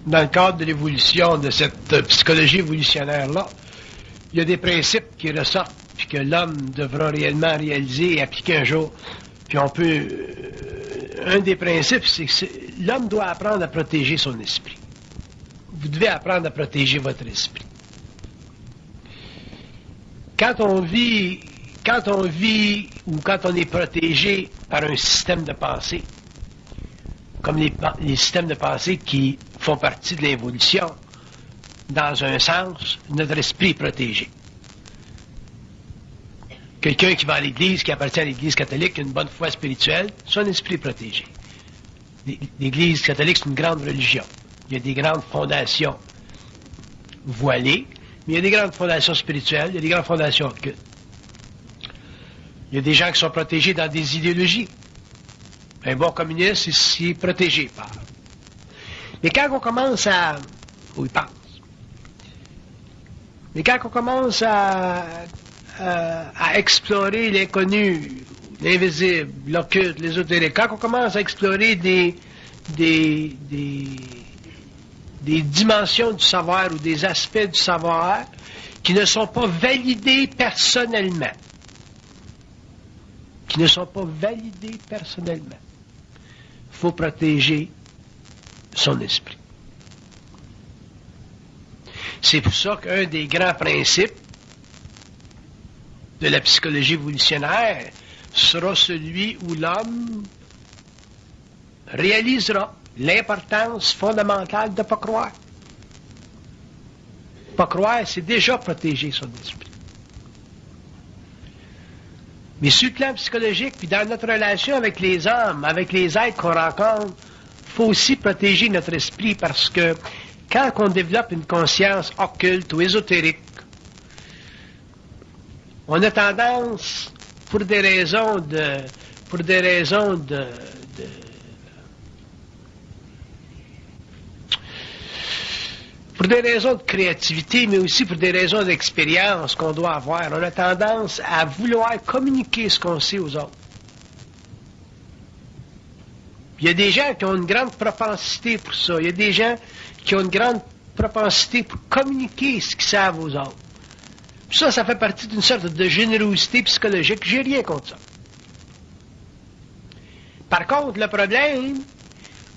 Dans le cadre de l'évolution de cette psychologie évolutionnaire-là, il y a des principes qui ressortent puis que l'homme devra réellement réaliser et appliquer un jour. Puis on peut... un des principes, c'est que l'homme doit apprendre à protéger son esprit. Vous devez apprendre à protéger votre esprit. Quand on vit ou quand on est protégé par un système de pensée, comme les systèmes de pensée qui font partie de l'évolution, dans un sens, notre esprit est protégé. Quelqu'un qui va à l'Église, qui appartient à l'Église catholique, qui a une bonne foi spirituelle, son esprit est protégé. L'Église catholique, c'est une grande religion. Il y a des grandes fondations voilées, mais il y a des grandes fondations spirituelles, il y a des grandes fondations occultes. Il y a des gens qui sont protégés dans des idéologies. Un bon communiste, il est protégé par. Mais quand on commence à... où il pense. Mais quand on commence à explorer l'inconnu, l'invisible, l'occulte, l'ésotérique, quand on commence à explorer des dimensions du savoir ou des aspects du savoir qui ne sont pas validés personnellement, il faut protéger son esprit. C'est pour ça qu'un des grands principes de la psychologie évolutionnaire sera celui où l'homme réalisera l'importance fondamentale de ne pas croire. Pas croire, c'est déjà protéger son esprit. Mais sur le plan psychologique, puis dans notre relation avec les hommes, avec les êtres qu'on rencontre, il faut aussi protéger notre esprit parce que quand on développe une conscience occulte ou ésotérique, on a tendance, pour des raisons de créativité, mais aussi pour des raisons d'expérience qu'on doit avoir, on a tendance à vouloir communiquer ce qu'on sait aux autres. Il y a des gens qui ont une grande propensité pour ça. Il y a des gens qui ont une grande propensité pour communiquer ce qu'ils savent aux autres. Puis ça fait partie d'une sorte de générosité psychologique. J'ai rien contre ça. Par contre, le problème,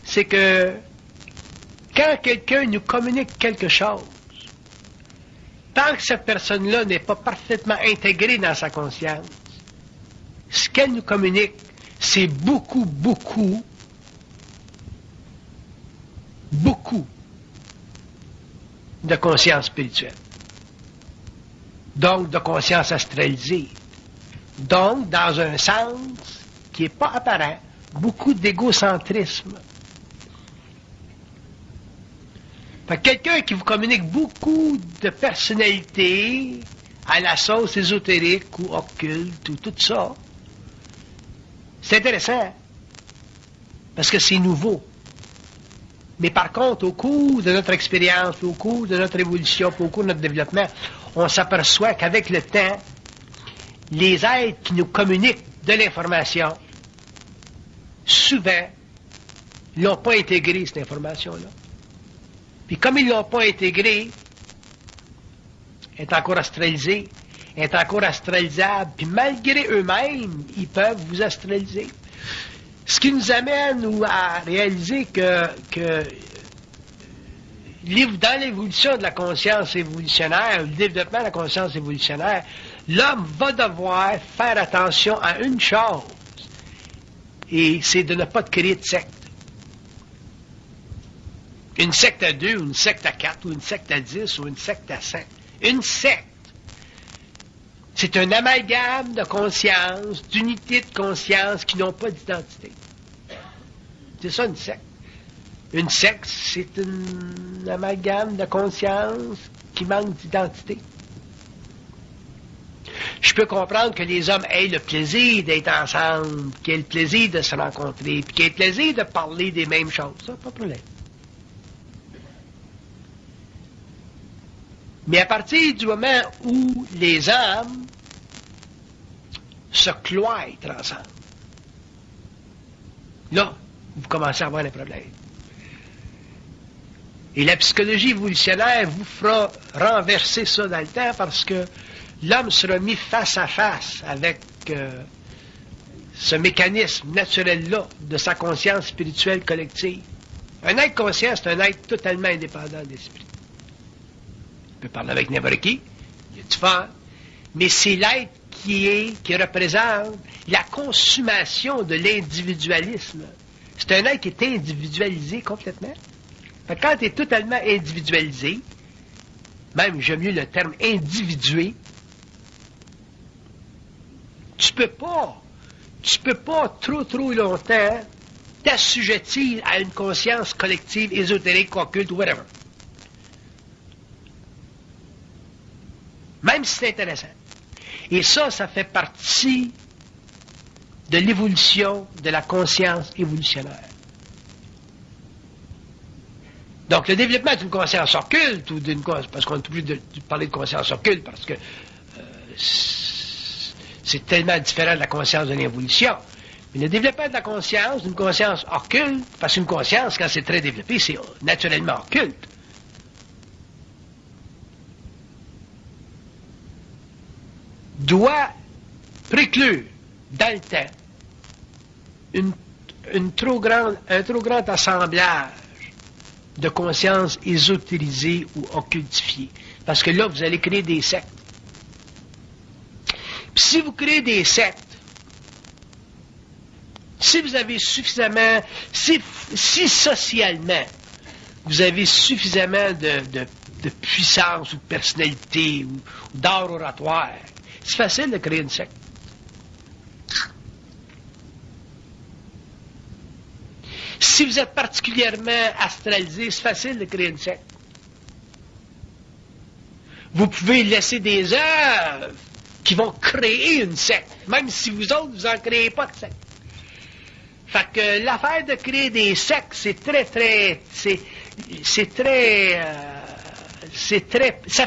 c'est que quand quelqu'un nous communique quelque chose, tant que cette personne-là n'est pas parfaitement intégrée dans sa conscience, ce qu'elle nous communique, c'est beaucoup de conscience spirituelle. Donc, de conscience astralisée. Donc, dans un sens qui n'est pas apparent, beaucoup d'égocentrisme. Fait que quelqu'un qui vous communique beaucoup de personnalité à la sauce ésotérique ou occulte ou tout ça, c'est intéressant. Parce que c'est nouveau. Mais par contre, au cours de notre expérience, au cours de notre évolution, au cours de notre développement, on s'aperçoit qu'avec le temps, les êtres qui nous communiquent de l'information, souvent, ils n'ont pas intégré cette information-là. Puis comme ils ne l'ont pas intégrée, elle est encore astralisée, elle est encore astralisable, puis malgré eux-mêmes, ils peuvent vous astraliser. Ce qui nous amène à réaliser que dans l'évolution de la conscience évolutionnaire, le développement de la conscience évolutionnaire, l'homme va devoir faire attention à une chose, et c'est de ne pas créer de secte. Une secte à 2, ou une secte à 4, ou une secte à 10, ou une secte à 5. Une secte, c'est un amalgame de conscience, d'unités de conscience qui n'ont pas d'identité. C'est ça une secte. Une secte, c'est un amalgame de conscience qui manque d'identité. Je peux comprendre que les hommes aient le plaisir d'être ensemble, qu'ils aient le plaisir de se rencontrer, puis qu'ils aient le plaisir de parler des mêmes choses. Ça, pas de problème. Mais à partir du moment où les hommes se cloîtrent ensemble, Là, vous commencez à avoir un problème. Et la psychologie évolutionnaire vous fera renverser ça dans le temps parce que l'homme sera mis face à face avec ce mécanisme naturel-là de sa conscience spirituelle collective. Un être conscient, c'est un être totalement indépendant de l'esprit. On peut parler avec n'importe qui, il y a du fun, mais c'est l'être qui représente la consommation de l'individualisme. C'est un être qui est individualisé complètement. Fait que quand tu es totalement individualisé, même j'aime mieux le terme individué, tu peux pas trop longtemps t'assujettir à une conscience collective, ésotérique, occulte ou whatever. Même si c'est intéressant. Et ça fait partie de l'évolution de la conscience évolutionnaire. Donc, le développement d'une conscience occulte, ou d'une conscience, parce qu'on est obligé de parler de conscience occulte, parce que c'est tellement différent de la conscience de l'évolution. Mais le développement de la conscience, d'une conscience occulte, parce qu'une conscience, quand c'est très développé, c'est naturellement occulte. Doit préclure, dans le temps, un trop grand assemblage de conscience ésotérisée ou occultifiée. Parce que là, vous allez créer des sectes. Puis si vous créez des sectes, si vous avez suffisamment, si socialement, vous avez suffisamment de puissance ou de personnalité ou d'art oratoire, c'est facile de créer une secte. Si vous êtes particulièrement astralisé, c'est facile de créer une secte. Vous pouvez laisser des œuvres qui vont créer une secte, même si vous autres, vous n'en créez pas de secte. Fait que l'affaire de créer des sectes, ça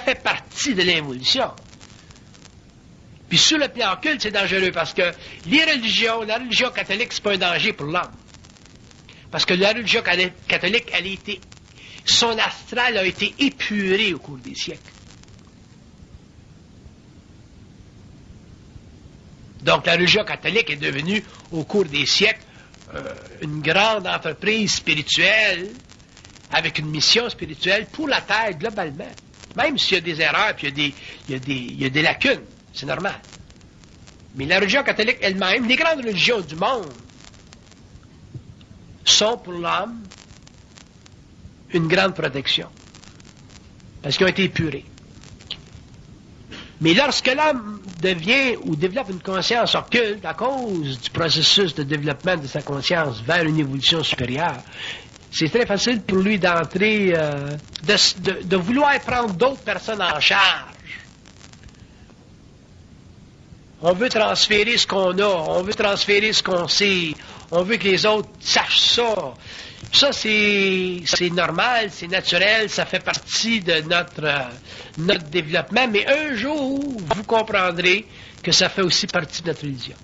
fait partie de l'évolution. Puis sur le plan occulte, c'est dangereux parce que la religion catholique, c'est pas un danger pour l'homme. Parce que la religion catholique, son astral a été épuré au cours des siècles. Donc la religion catholique est devenue, au cours des siècles, une grande entreprise spirituelle, avec une mission spirituelle pour la Terre globalement. Même s'il y a des erreurs, puis il y a des lacunes, c'est normal. Mais la religion catholique elle-même, les grandes religions du monde, sont pour l'homme une grande protection. Parce qu'ils ont été épurés. Mais lorsque l'homme devient ou développe une conscience occulte à cause du processus de développement de sa conscience vers une évolution supérieure, c'est très facile pour lui d'entrer, de vouloir prendre d'autres personnes en charge. On veut transférer ce qu'on a, on veut transférer ce qu'on sait, on veut que les autres sachent ça. Ça, c'est normal, c'est naturel, ça fait partie de notre développement, mais un jour, vous comprendrez que ça fait aussi partie de notre religion.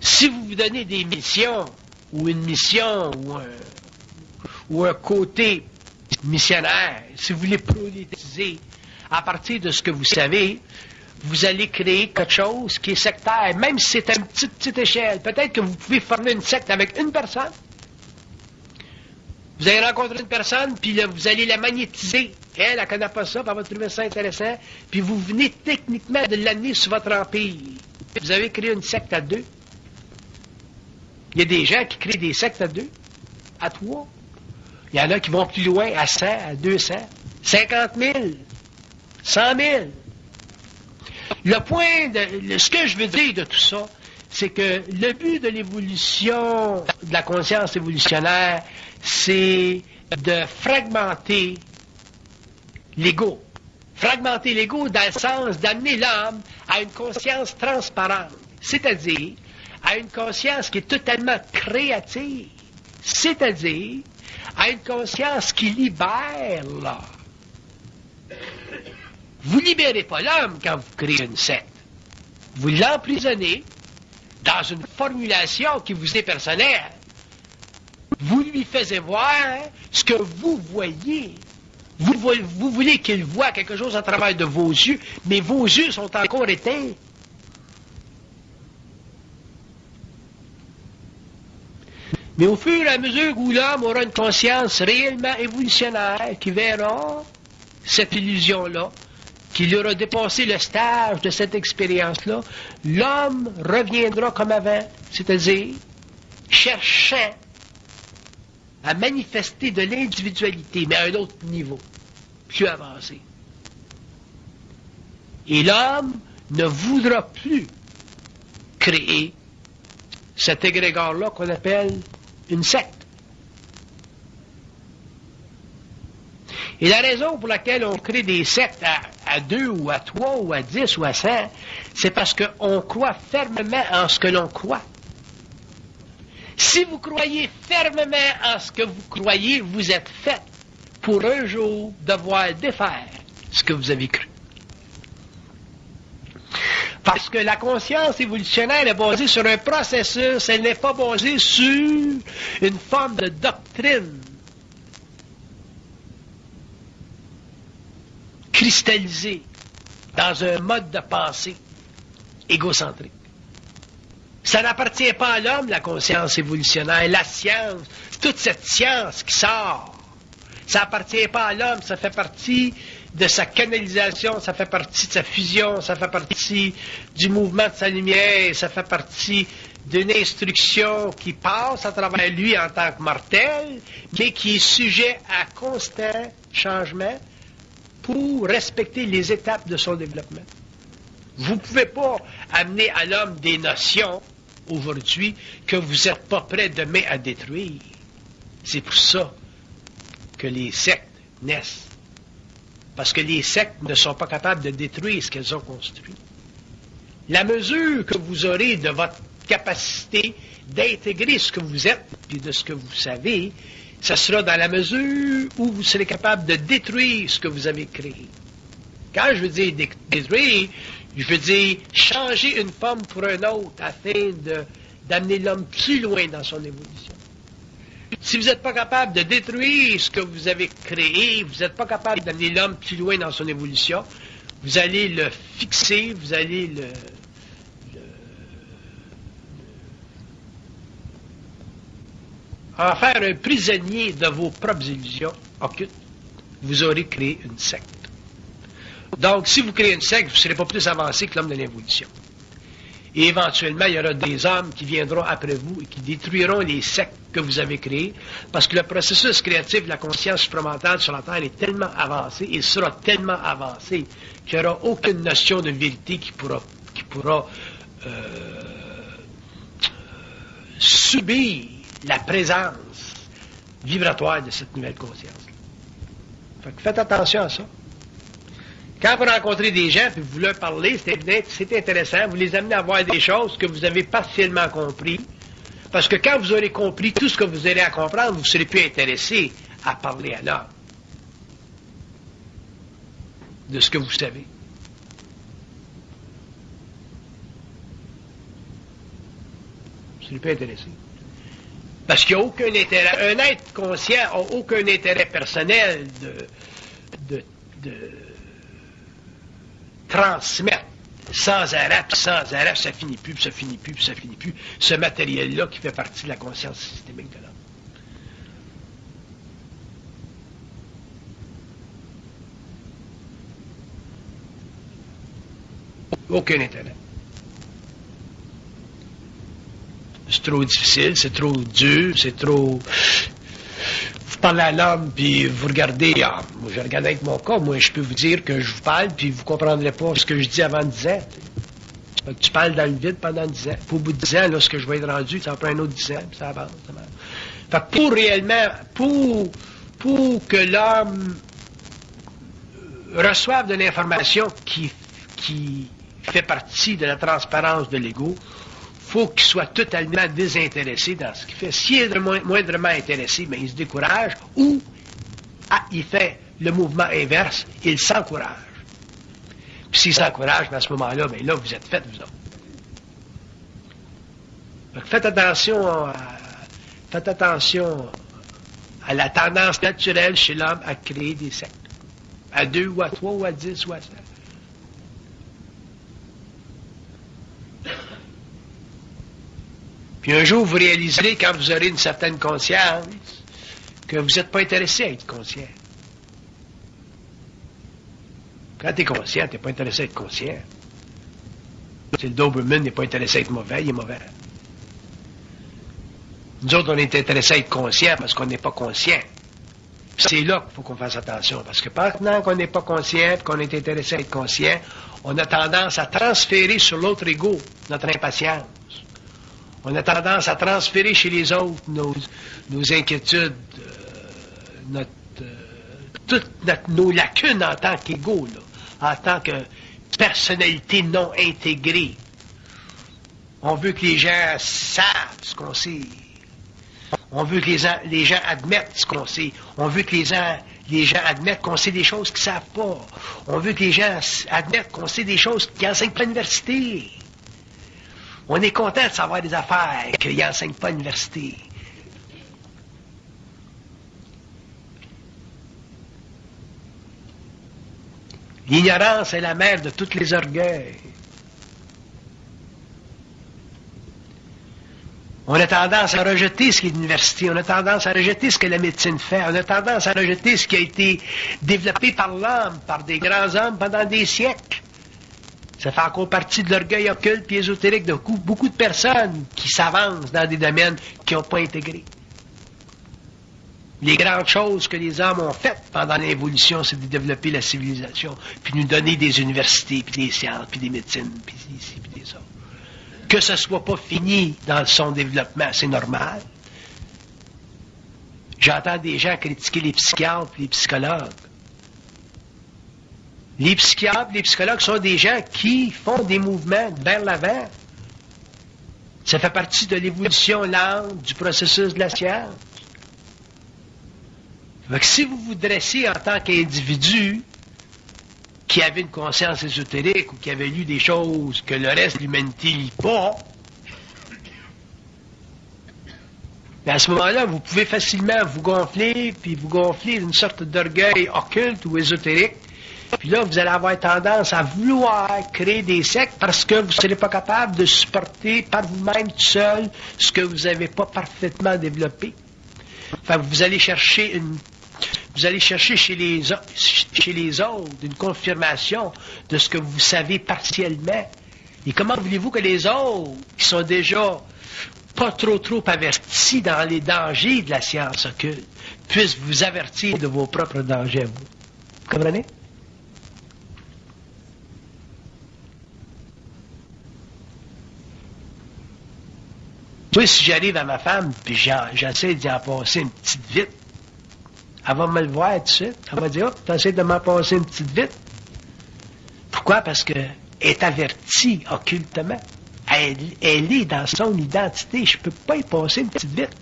Si vous vous donnez des missions, ou une mission, ou un côté missionnaire, si vous voulez prolétiser à partir de ce que vous savez, vous allez créer quelque chose qui est sectaire, même si c'est à une petite échelle. Peut-être que vous pouvez former une secte avec une personne. Vous allez rencontrer une personne, puis là, vous allez la magnétiser. Elle ne connaît pas ça, puis elle va trouver ça intéressant. Puis vous venez techniquement de l'amener sur votre empire. Vous avez créé une secte à 2. Il y a des gens qui créent des sectes à 2, à 3. Il y en a qui vont plus loin, à 100, à 200, 50 000, 100 000. Le point ce que je veux dire de tout ça, c'est que le but de l'évolution, de la conscience évolutionnaire, c'est de fragmenter l'ego. Fragmenter l'ego dans le sens d'amener l'homme à une conscience transparente, c'est-à-dire à une conscience qui est totalement créative, c'est-à-dire à une conscience qui libère l'homme. Vous ne libérez pas l'homme quand vous créez une secte. Vous l'emprisonnez dans une formulation qui vous est personnelle. Vous lui faites voir ce que vous voyez. Vous voulez qu'il voie quelque chose à travers de vos yeux, mais vos yeux sont encore éteints. Mais au fur et à mesure où l'homme aura une conscience réellement évolutionnaire, qui verra cette illusion-là, qu'il aura dépassé le stage de cette expérience-là, l'homme reviendra comme avant, c'est-à-dire cherchant à manifester de l'individualité, mais à un autre niveau, plus avancé. Et l'homme ne voudra plus créer cet égrégore-là qu'on appelle une secte. Et la raison pour laquelle on crée des sectes à 2 ou à 3 ou à 10 ou à 100, c'est parce qu'on croit fermement en ce que l'on croit. Si vous croyez fermement en ce que vous croyez, vous êtes fait pour un jour devoir défaire ce que vous avez cru. Parce que la conscience évolutionnaire est basée sur un processus, elle n'est pas basée sur une forme de doctrine cristallisée dans un mode de pensée égocentrique. Ça n'appartient pas à l'homme, la conscience évolutionnaire, la science, toute cette science qui sort. Ça n'appartient pas à l'homme, ça fait partie de sa canalisation, ça fait partie de sa fusion, ça fait partie du mouvement de sa lumière, ça fait partie d'une instruction qui passe à travers lui en tant que mortel, mais qui est sujet à constant changement pour respecter les étapes de son développement. Vous ne pouvez pas amener à l'homme des notions aujourd'hui que vous n'êtes pas prêt demain à détruire. C'est pour ça que les sectes naissent. Parce que les sectes ne sont pas capables de détruire ce qu'elles ont construit. La mesure que vous aurez de votre capacité d'intégrer ce que vous êtes et de ce que vous savez, ce sera dans la mesure où vous serez capable de détruire ce que vous avez créé. Quand je veux dire détruire, je veux dire changer une forme pour une autre afin d'amener l'homme plus loin dans son évolution. Si vous n'êtes pas capable de détruire ce que vous avez créé, vous n'êtes pas capable d'amener l'homme plus loin dans son évolution, vous allez le fixer, vous allez en faire un prisonnier de vos propres illusions occultes. Vous aurez créé une secte. Donc, si vous créez une secte, vous ne serez pas plus avancé que l'homme de l'évolution. Et éventuellement, il y aura des hommes qui viendront après vous et qui détruiront les sectes que vous avez créées, parce que le processus créatif de la conscience supramentale sur la Terre est tellement avancé, et sera tellement avancé, qu'il n'y aura aucune notion de vérité qui pourra subir la présence vibratoire de cette nouvelle conscience. Fait que faites attention à ça. Quand vous rencontrez des gens et vous leur parlez, c'est intéressant, vous les amenez à voir des choses que vous avez partiellement compris, parce que quand vous aurez compris tout ce que vous aurez à comprendre, vous ne serez plus intéressé à parler à l'homme de ce que vous savez. Vous ne serez plus intéressé. Parce qu'il n'y a aucun intérêt. Un être conscient n'a aucun intérêt personnel de transmettre sans arrêt, ça finit plus, puis ça finit plus, puis ça finit plus, ce matériel-là qui fait partie de la conscience systémique de l'homme. Aucun intérêt. C'est trop difficile, c'est trop dur, c'est trop... Vous parlez à l'homme, puis vous regardez... moi, je regarde avec mon cas. Moi, je peux vous dire que je vous parle, puis vous ne comprendrez pas ce que je dis avant 10 ans. Tu parles dans le vide pendant 10 ans. Puis au bout de 10 ans, là, ce que je vais être rendu, ça en prend un autre 10 ans, puis ça avance. Fait que pour réellement... Pour que l'homme reçoive de l'information qui fait partie de la transparence de l'ego, faut qu'il soit totalement désintéressé dans ce qu'il fait. S'il est moindrement intéressé, bien, il se décourage ou il fait le mouvement inverse, il s'encourage. Puis s'ils s'encouragent, à ce moment-là, bien là, vous êtes faits, vous autres. Donc, faites attention à la tendance naturelle chez l'homme à créer des sectes. À 2 ou à 3 ou à 10 ou à 7. Puis un jour, vous réaliserez, quand vous aurez une certaine conscience, que vous n'êtes pas intéressé à être conscient. Quand tu es conscient, tu n'es pas intéressé à être conscient. Si le Doberman n'est pas intéressé à être mauvais, il est mauvais. Nous autres, on est intéressés à être conscient parce qu'on n'est pas conscient. C'est là qu'il faut qu'on fasse attention. Parce que maintenant qu'on n'est pas conscient et qu'on est intéressé à être conscient, on a tendance à transférer sur l'autre ego notre impatience. On a tendance à transférer chez les autres nos inquiétudes, toutes nos lacunes en tant qu'ego, en tant que personnalité non intégrée. On veut que les gens savent ce qu'on sait. On veut que les gens admettent ce qu'on sait. On veut que les gens admettent qu'on sait des choses qu'ils ne savent pas. On veut que les gens admettent qu'on sait des choses qu'ils n'enseignent pas à l'université. On est content de savoir des affaires qu'ils n'enseignent pas à l'université. L'ignorance est la mère de tous les orgueils. On a tendance à rejeter ce qui est l'université, on a tendance à rejeter ce que la médecine fait, on a tendance à rejeter ce qui a été développé par l'homme, par des grands hommes pendant des siècles. Ça fait encore partie de l'orgueil occulte et ésotérique de beaucoup de personnes qui s'avancent dans des domaines qui n'ont pas intégré. Les grandes choses que les hommes ont faites pendant l'évolution, c'est de développer la civilisation, puis nous donner des universités, puis des sciences, puis des médecines, puis ici, puis des autres. Que ce ne soit pas fini dans son développement, c'est normal. J'entends des gens critiquer les psychiatres et les psychologues. Les psychiatres et les psychologues sont des gens qui font des mouvements vers l'avant. Ça fait partie de l'évolution lente du processus de la science. Donc, si vous vous dressez en tant qu'individu qui avait une conscience ésotérique ou qui avait lu des choses que le reste de l'humanité ne lit pas, mais à ce moment-là, vous pouvez facilement vous gonfler d'une sorte d'orgueil occulte ou ésotérique. Puis là, vous allez avoir tendance à vouloir créer des sectes parce que vous ne serez pas capable de supporter par vous-même tout seul ce que vous n'avez pas parfaitement développé. Enfin, vous allez chercher chez les autres une confirmation de ce que vous savez partiellement. Et comment voulez-vous que les autres, qui sont déjà pas trop avertis dans les dangers de la science occulte, puissent vous avertir de vos propres dangers à vous? Vous comprenez? Moi, si j'arrive à ma femme, puis j'essaie d'y en passer une petite vite, elle va me le voir tout de suite. Elle va dire, oh, tu essaies de m'en passer une petite vite. Pourquoi? Parce qu'elle est avertie occultement. Elle est dans son identité. Je ne peux pas y passer une petite vite.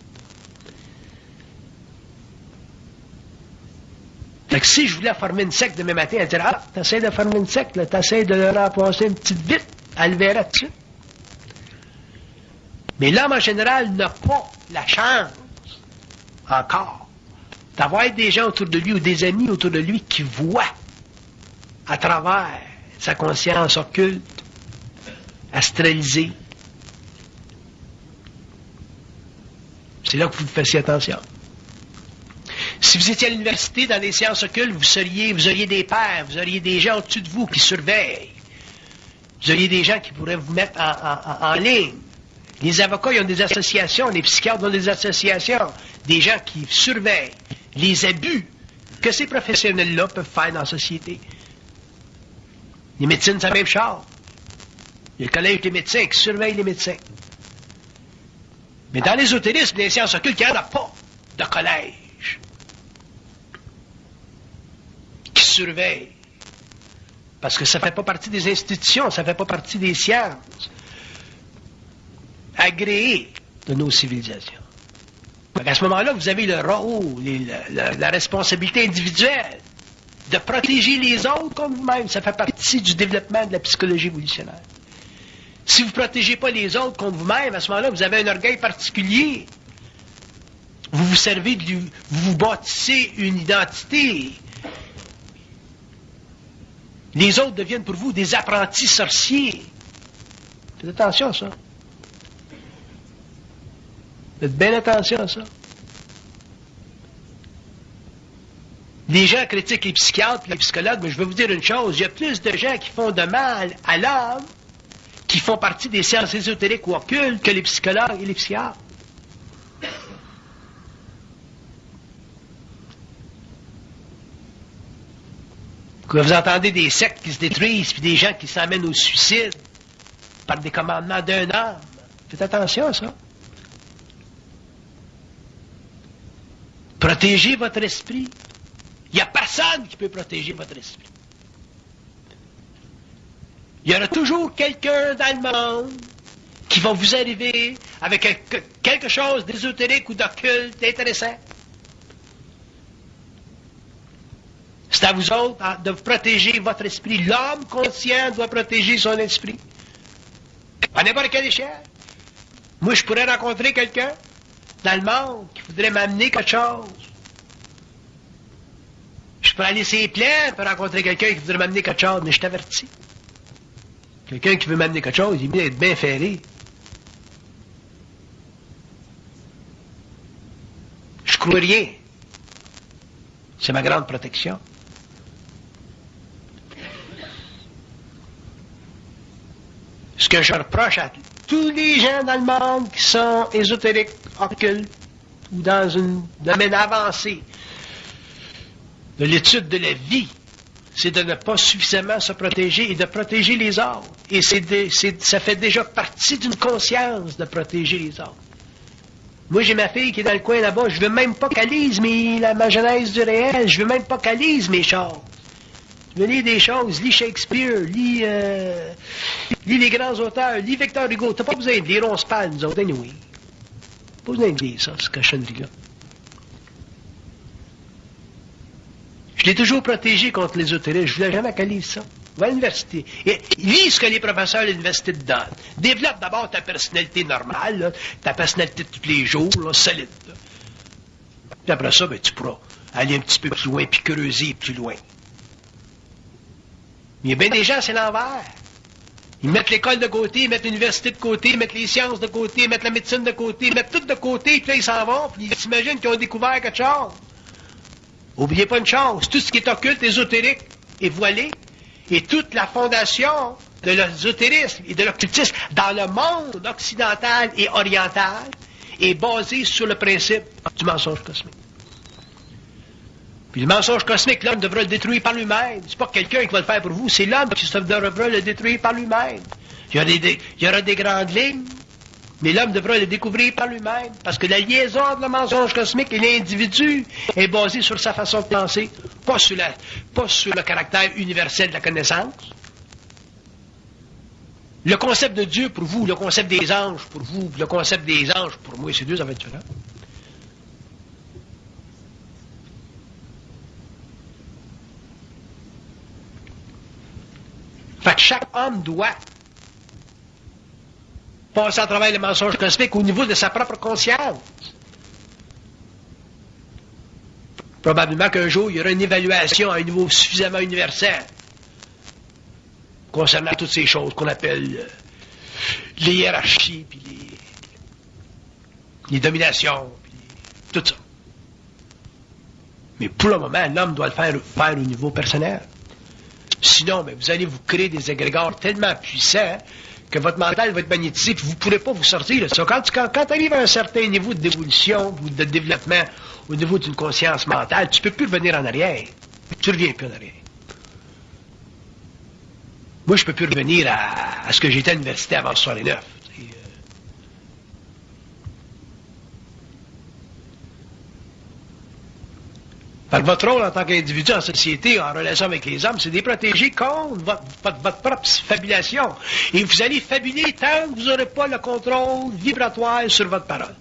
Fait que si je voulais former une secte demain matin, elle dirait, ah, tu essaies de former une secte, tu essaies de leur en passer une petite vite. Elle le verra tout de suite. Mais l'homme en général n'a pas la chance, encore, d'avoir des gens autour de lui ou des amis autour de lui qui voient à travers sa conscience occulte, astralisée. C'est là que vous fassiez attention. Si vous étiez à l'université dans les sciences occultes, vous auriez des pairs, vous auriez des gens au-dessus de vous qui surveillent. Vous auriez des gens qui pourraient vous mettre en ligne. Les avocats, ils ont des associations, les psychiatres ont des associations, des gens qui surveillent les abus que ces professionnels-là peuvent faire dans la société. Les médecins, c'est la même chose. Il y a le collège des médecins qui surveille les médecins. Mais dans l'ésotérisme, les sciences occultes, il n'y en a pas de collège qui surveille. Parce que ça ne fait pas partie des institutions, ça ne fait pas partie des sciences agréées de nos civilisations. Donc à ce moment-là, vous avez le rôle, la responsabilité individuelle de protéger les autres contre vous-même. Ça fait partie du développement de la psychologie évolutionnaire. Si vous ne protégez pas les autres contre vous-même, à ce moment-là, vous avez un orgueil particulier. Vous vous servez vous vous bâtissez une identité. Les autres deviennent pour vous des apprentis sorciers. Faites attention à ça. Faites bien attention à ça. Les gens critiquent les psychiatres et les psychologues, mais je vais vous dire une chose, il y a plus de gens qui font de mal à l'homme, qui font partie des sciences ésotériques ou occultes, que les psychologues et les psychiatres. Quand vous entendez des sectes qui se détruisent, puis des gens qui s'amènent au suicide par des commandements d'un homme, faites attention à ça. Protégez votre esprit. Il n'y a personne qui peut protéger votre esprit. Il y aura toujours quelqu'un dans le monde qui va vous arriver avec quelque chose d'ésotérique ou d'occulte intéressant. C'est à vous autres de protéger votre esprit. L'homme conscient doit protéger son esprit. À n'importe quelle échelle. Moi, je pourrais rencontrer quelqu'un dans le monde qui voudrait m'amener quelque chose. Je pourrais aller sur les plaines pour rencontrer quelqu'un qui voudrait m'amener quelque chose, mais je t'avertis. Quelqu'un qui veut m'amener quelque chose, il est mieux d'être bien ferré. Je crois rien. C'est ma grande protection. Ce que je reproche à tous les gens dans le monde qui sont ésotériques, occultes, ou dans un domaine avancé de l'étude de la vie, c'est de ne pas suffisamment se protéger et de protéger les autres. Et ça fait déjà partie d'une conscience de protéger les autres. Moi, j'ai ma fille qui est dans le coin là-bas, je veux même pas qu'elle lise ma genèse du réel, je veux même pas qu'elle lise mes choses. Je veux lire des choses, lis Shakespeare, lis les grands auteurs, lis Victor Hugo. T'as pas besoin de lire, on se parle, nous autres, anyway. Pas besoin de lire ça, cette cochonnerie-là. Je l'ai toujours protégé contre l'ésotérisme. Je voulais jamais qu'elle lise ça. Va à l'université. Et lis ce que les professeurs à l'université te donnent. Développe d'abord ta personnalité normale, là, ta personnalité de tous les jours, là, solide. Là. Puis après ça, ben, tu pourras aller un petit peu plus loin, puis creuser plus loin. Il y a bien des gens, c'est l'envers. Ils mettent l'école de côté, ils mettent l'université de côté, ils mettent les sciences de côté, ils mettent la médecine de côté, ils mettent tout de côté, puis là, ils s'en vont, puis ils s'imaginent qu'ils ont découvert quelque chose. Oubliez pas une chose, tout ce qui est occulte, ésotérique et voilé, et toute la fondation de l'ésotérisme et de l'occultisme dans le monde occidental et oriental est basée sur le principe du mensonge cosmique. Puis le mensonge cosmique, l'homme devra le détruire par lui-même. C'est pas quelqu'un qui va le faire pour vous, c'est l'homme qui devra le détruire par lui-même. Il y aura des grandes lignes, mais l'homme devra le découvrir par lui-même. Parce que la liaison entre le mensonge cosmique et l'individu est basée sur sa façon de penser, pas sur le caractère universel de la connaissance. Le concept de Dieu pour vous, le concept des anges pour vous, le concept des anges pour moi, c'est deux affaires différentes. Fait que chaque homme doit passer à travers le mensonge cosmique au niveau de sa propre conscience. Probablement qu'un jour, il y aura une évaluation à un niveau suffisamment universel concernant toutes ces choses qu'on appelle les hiérarchies, puis les dominations, puis tout ça. Mais pour le moment, l'homme doit le faire au niveau personnel. Sinon, ben, vous allez vous créer des égrégores tellement puissants que votre mental va être magnétisé, puis vous ne pourrez pas vous sortir de ça. Quand tu arrives à un certain niveau d'évolution ou de développement au niveau d'une conscience mentale, tu ne peux plus revenir en arrière. Tu ne reviens plus en arrière. Moi, je ne peux plus revenir à ce que j'étais à l'université avant 69. Votre rôle en tant qu'individu en société, en relation avec les hommes, c'est de les protéger contre votre propre fabulation. Et vous allez fabuler tant que vous n'aurez pas le contrôle vibratoire sur votre parole.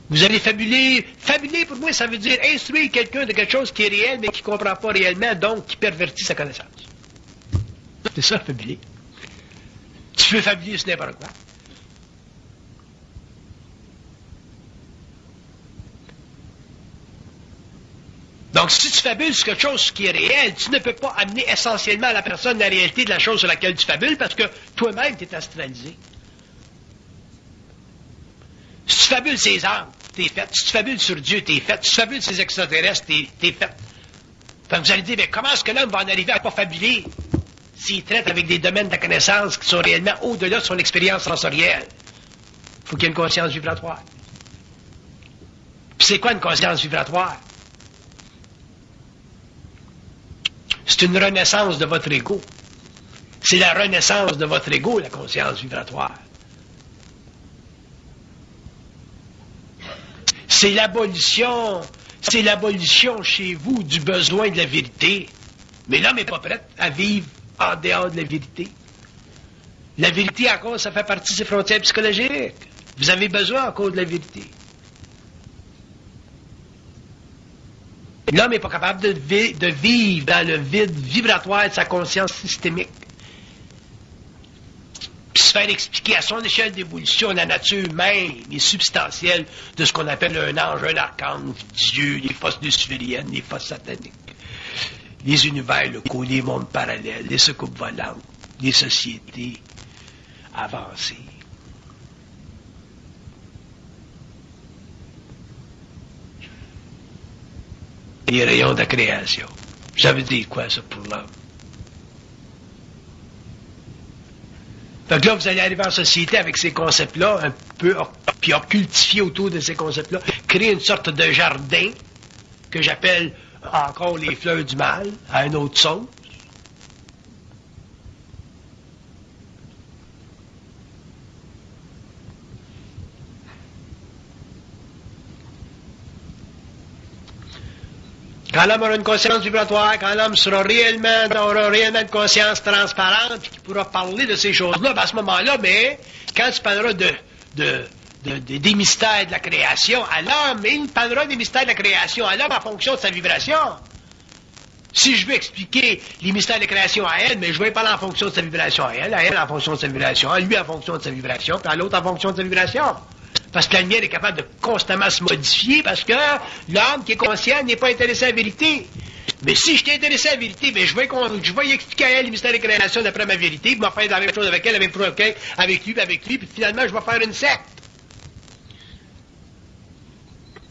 Vous allez fabuler. Fabuler, pour moi, ça veut dire instruire quelqu'un de quelque chose qui est réel, mais qui ne comprend pas réellement, donc qui pervertit sa connaissance. C'est ça, fabuler. Tu peux fabuler sur n'importe quoi. Donc, si tu fabules sur quelque chose qui est réel, tu ne peux pas amener essentiellement à la personne la réalité de la chose sur laquelle tu fabules parce que toi-même, tu es astralisé. Si tu fabules ses âmes, t'es fait. Si tu fabules sur Dieu, t'es fait. Si tu fabules sur les extraterrestres, t'es fait. Fait que vous allez dire, mais comment est-ce que l'homme va en arriver à ne pas fabuler s'il traite avec des domaines de la connaissance qui sont réellement au-delà de son expérience sensorielle? Il faut qu'il y ait une conscience vibratoire. Puis c'est quoi une conscience vibratoire? C'est une renaissance de votre ego. C'est la renaissance de votre ego, la conscience vibratoire. C'est l'abolition chez vous du besoin de la vérité. Mais l'homme n'est pas prêt à vivre en dehors de la vérité. La vérité, encore, ça fait partie de ses frontières psychologiques. Vous avez besoin encore de la vérité. L'homme n'est pas capable de vivre dans le vide vibratoire de sa conscience systémique. Puis se faire expliquer à son échelle d'évolution la nature même et substantielle de ce qu'on appelle un ange, un archange, Dieu, les forces lucifériennes, les forces sataniques, les univers locaux, les mondes parallèles, les soucoupes volantes, les sociétés avancées. Les rayons de la création. Ça veut dire quoi, ça, pour l'homme? Fait que là, vous allez arriver en société avec ces concepts-là, un peu, puis cultiver autour de ces concepts-là, créer une sorte de jardin, que j'appelle encore les fleurs du mal, à une autre sauce. Quand l'homme aura une conscience vibratoire, quand l'homme aura réellement une conscience transparente, qui pourra parler de ces choses-là, ben à ce moment-là, mais quand tu parleras des mystères de la création à l'homme, il parlera des mystères de la création à l'homme en fonction de sa vibration. Si je veux expliquer les mystères de la création à elle, mais je vais parler en fonction de sa vibration à elle en fonction de sa vibration, à lui en fonction de sa vibration, puis à l'autre en fonction de sa vibration. Parce que la lumière est capable de constamment se modifier parce que l'homme qui est conscient n'est pas intéressé à la vérité. Mais si je t'ai intéressé à la vérité, ben je vais y expliquer à elle les mystères de création d'après ma vérité, puis je vais faire la même chose avec elle, la même chose avec lui, puis finalement je vais faire une secte.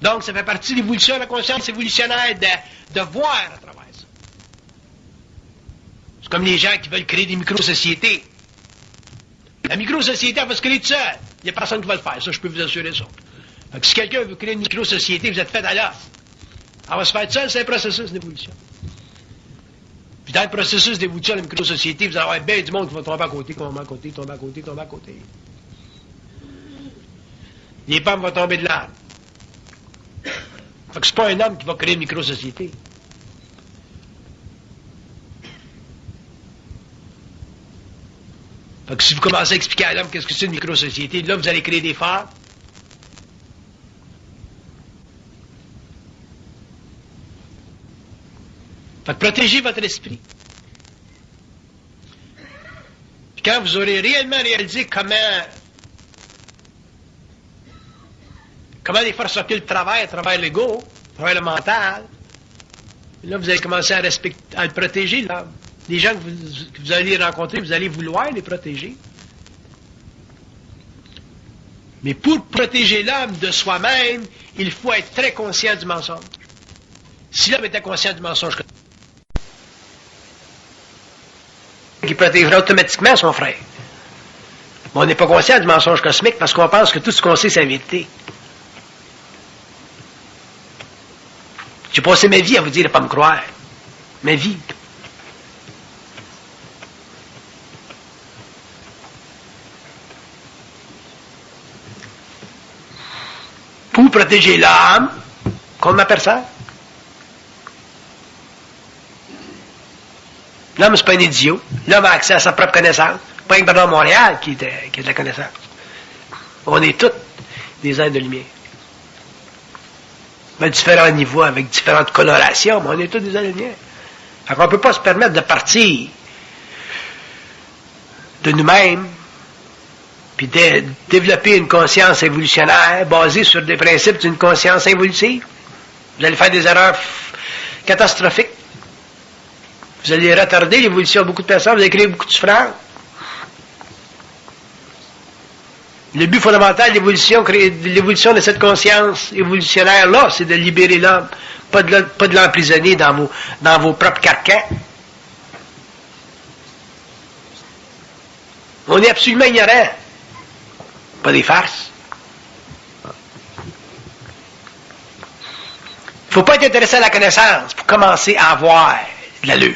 Donc ça fait partie de l'évolution de la conscience évolutionnaire de voir à travers ça. C'est comme les gens qui veulent créer des micro-sociétés. La micro-société, elle va se créer toute seule. Il n'y a personne qui va le faire, ça, je peux vous assurer ça. Donc, si quelqu'un veut créer une micro-société, vous êtes fait à l'os. Elle va se faire toute seule, c'est un processus d'évolution. Puis dans le processus d'évolution de la micro-société, vous allez avoir bien du monde qui va tomber à côté, tomber à côté, tomber à côté, tomber à côté. Les pommes vont tomber de l'arbre. Fait que c'est pas un homme qui va créer une micro-société. Fait que si vous commencez à expliquer à l'homme qu'est-ce que c'est une micro-société, là, vous allez créer des phares. Fait que protégez votre esprit. Puis quand vous aurez réellement réalisé comment les forces occultes travaillent à travers l'ego, à travers le mental, là, vous allez commencer à le protéger, l'homme. Les gens que vous allez rencontrer, vous allez vouloir les protéger. Mais pour protéger l'homme de soi-même, il faut être très conscient du mensonge. Si l'homme était conscient du mensonge, il protégerait automatiquement son frère. Mais on n'est pas conscient du mensonge cosmique parce qu'on pense que tout ce qu'on sait, c'est la vérité. J'ai passé ma vie à vous dire de ne pas me croire. Ma vie. Pour protéger l'âme contre ma personne. L'homme, c'est pas un idiot. L'homme a accès à sa propre connaissance. Pas un Bernard Montréal qui a de la connaissance. On est tous des êtres de lumière. à différents niveaux, avec différentes colorations, mais on est tous des aliens. Alors on ne peut pas se permettre de partir de nous-mêmes, puis de développer une conscience évolutionnaire basée sur des principes d'une conscience évolutive. Vous allez faire des erreurs catastrophiques. Vous allez retarder l'évolution de beaucoup de personnes, vous allez créer beaucoup de souffrance. Le but fondamental de l'évolution de cette conscience évolutionnaire-là, c'est de libérer l'homme, pas de l'emprisonner dans vos propres carcans. On est absolument ignorant. Pas des farces. Il ne faut pas être intéressé à la connaissance pour commencer à avoir de l'allure.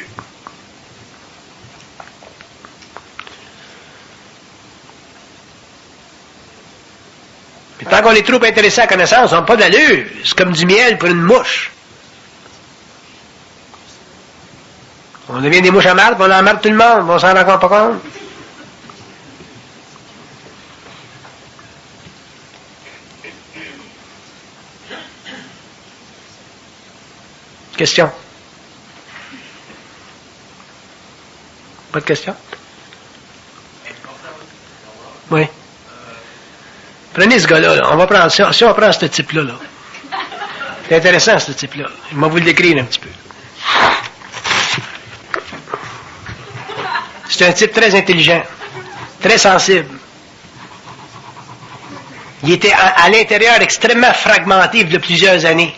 Mais tant qu'on est trop intéressé à la connaissance, on n'a pas d'allure. C'est comme du miel pour une mouche. On devient des mouches à marde, on emmerde tout le monde, on s'en rend pas compte. Question? Pas de question? Oui. Prenez ce gars-là, là. On va prendre ça. Si on prend ce type-là, là. C'est intéressant, ce type-là. Je vais vous le décrire un petit peu. C'est un type très intelligent, très sensible. Il était à l'intérieur extrêmement fragmenté il y a plusieurs années.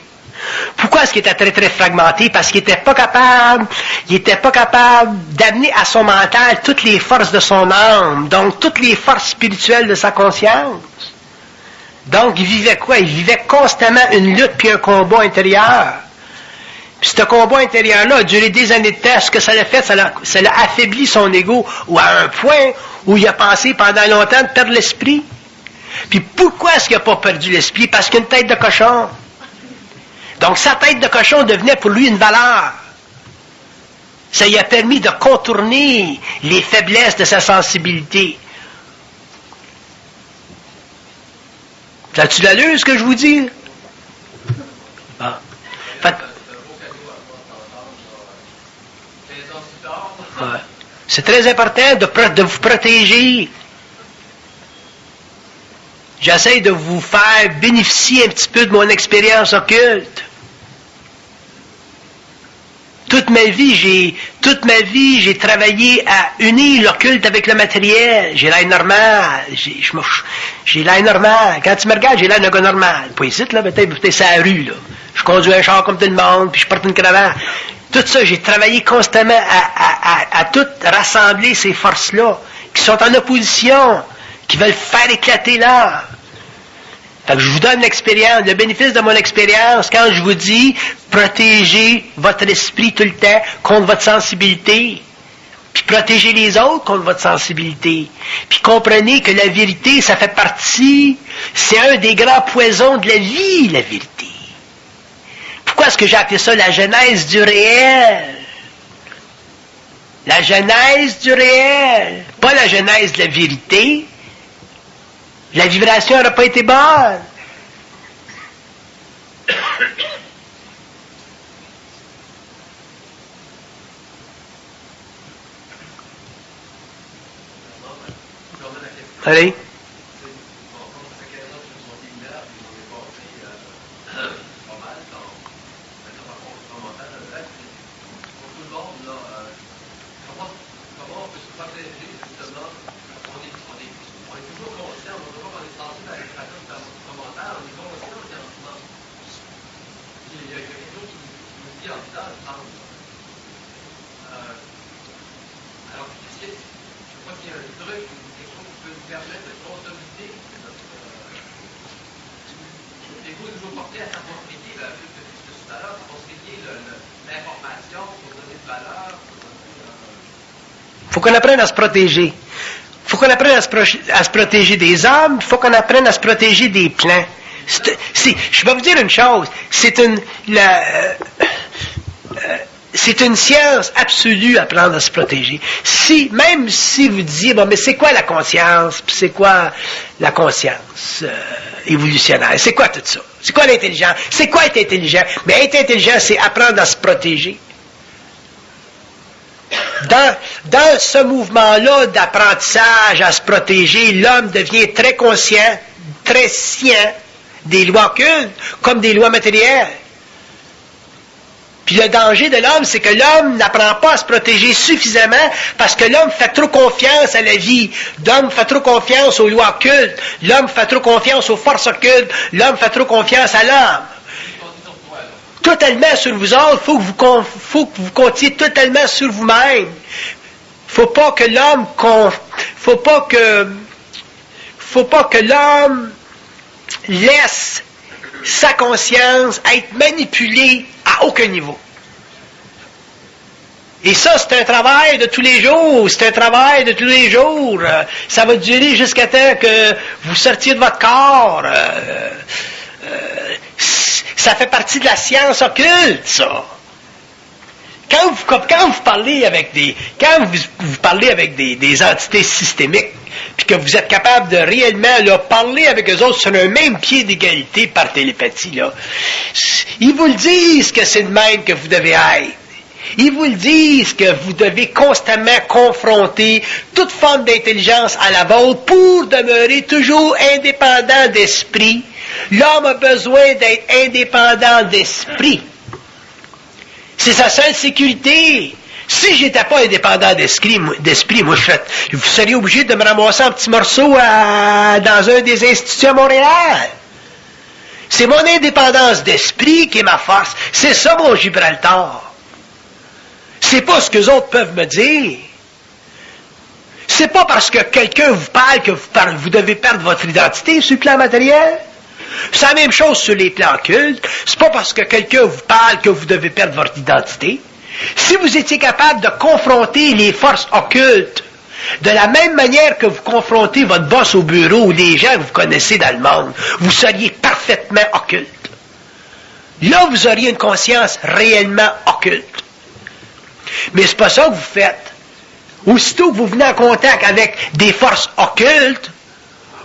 Pourquoi est-ce qu'il était très, très fragmenté? Parce qu'il n'était pas capable d'amener à son mental toutes les forces de son âme, donc toutes les forces spirituelles de sa conscience. Donc, il vivait quoi? Il vivait constamment une lutte puis un combat intérieur. Puis ce combat intérieur-là a duré des années de temps. Ce que ça l'a fait, ça l'a affaibli son ego, ou à un point où il a pensé pendant longtemps de perdre l'esprit. Puis pourquoi est-ce qu'il n'a pas perdu l'esprit? Parce qu'il a une tête de cochon. Donc sa tête de cochon devenait pour lui une valeur. Ça lui a permis de contourner les faiblesses de sa sensibilité. As-tu l'allure, ce que je vous dis? Bon. Fait... Ouais. C'est très important de vous protéger. J'essaie de vous faire bénéficier un petit peu de mon expérience occulte. Toute ma vie, j'ai travaillé à unir l'occulte avec le matériel. J'ai l'air normal. J'ai l'air normal. Quand tu me regardes, j'ai l'air d'un gars normal. Pas ici, là, peut-être c'est la rue, là. Je conduis un char comme tout le monde, puis je porte une cravate. Tout ça, j'ai travaillé constamment à tout rassembler ces forces-là, qui sont en opposition, qui veulent faire éclater l'âme. Fait que je vous donne l'expérience, le bénéfice de mon expérience quand je vous dis protégez votre esprit tout le temps contre votre sensibilité. Puis protégez les autres contre votre sensibilité. Puis comprenez que la vérité, ça fait partie, c'est un des grands poisons de la vie, la vérité. Pourquoi est-ce que j'ai appelé ça la genèse du réel? La genèse du réel, pas la genèse de la vérité. La vibration n'aurait pas été bonne. Allez. Il faut qu'on apprenne à se protéger. Il faut qu'on apprenne à se protéger des hommes, il faut qu'on apprenne à se protéger des plans. Je vais vous dire une chose, c'est une science absolue, apprendre à se protéger. Même si vous disiez, bon, mais c'est quoi la conscience, puis c'est quoi la conscience évolutionnaire, c'est quoi tout ça? C'est quoi l'intelligence? C'est quoi être intelligent? Mais être intelligent, c'est apprendre à se protéger. Dans ce mouvement-là d'apprentissage à se protéger, l'homme devient très conscient, très scient des lois occultes, comme des lois matérielles. Puis le danger de l'homme, c'est que l'homme n'apprend pas à se protéger suffisamment parce que l'homme fait trop confiance à la vie. L'homme fait trop confiance aux lois occultes. L'homme fait trop confiance aux forces occultes. L'homme fait trop confiance à l'homme. Totalement sur vous autres, faut que vous comptiez totalement sur vous-même. Faut pas que l'homme laisse sa conscience être manipulée à aucun niveau. Et ça, c'est un travail de tous les jours. C'est un travail de tous les jours. Ça va durer jusqu'à temps que vous sortiez de votre corps. Ça fait partie de la science occulte, ça. Quand vous parlez avec des entités systémiques, puis que vous êtes capable de réellement parler avec eux autres sur un même pied d'égalité par télépathie, là, ils vous le disent que c'est le même que vous devez être. Ils vous le disent que vous devez constamment confronter toute forme d'intelligence à la vôtre pour demeurer toujours indépendant d'esprit. L'homme a besoin d'être indépendant d'esprit. C'est sa seule sécurité. Si j'étais pas indépendant d'esprit, moi, vous seriez obligé de me ramasser en petits morceaux dans un des instituts à Montréal. C'est mon indépendance d'esprit qui est ma force. C'est ça mon Gibraltar. C'est pas ce que les autres peuvent me dire. C'est pas parce que quelqu'un vous parle que vous devez perdre votre identité sur le plan matériel. C'est la même chose sur les plans occultes. C'est pas parce que quelqu'un vous parle que vous devez perdre votre identité. Si vous étiez capable de confronter les forces occultes de la même manière que vous confrontez votre boss au bureau ou les gens que vous connaissez dans le monde, vous seriez parfaitement occulte. Là, vous auriez une conscience réellement occulte. Mais c'est pas ça que vous faites. Aussitôt que vous venez en contact avec des forces occultes,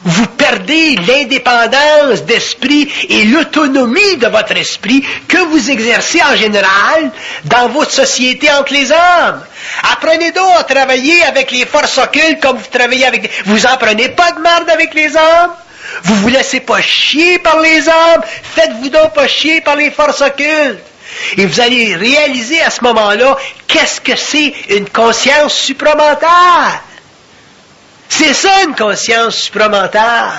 vous perdez l'indépendance d'esprit et l'autonomie de votre esprit que vous exercez en général dans votre société entre les hommes. Apprenez donc à travailler avec les forces occultes comme vous travaillez avec... Vous en prenez pas de marde avec les hommes. Vous vous laissez pas chier par les hommes. Faites-vous donc pas chier par les forces occultes. Et vous allez réaliser à ce moment-là qu'est-ce que c'est une conscience supramentale. C'est ça une conscience supramentale.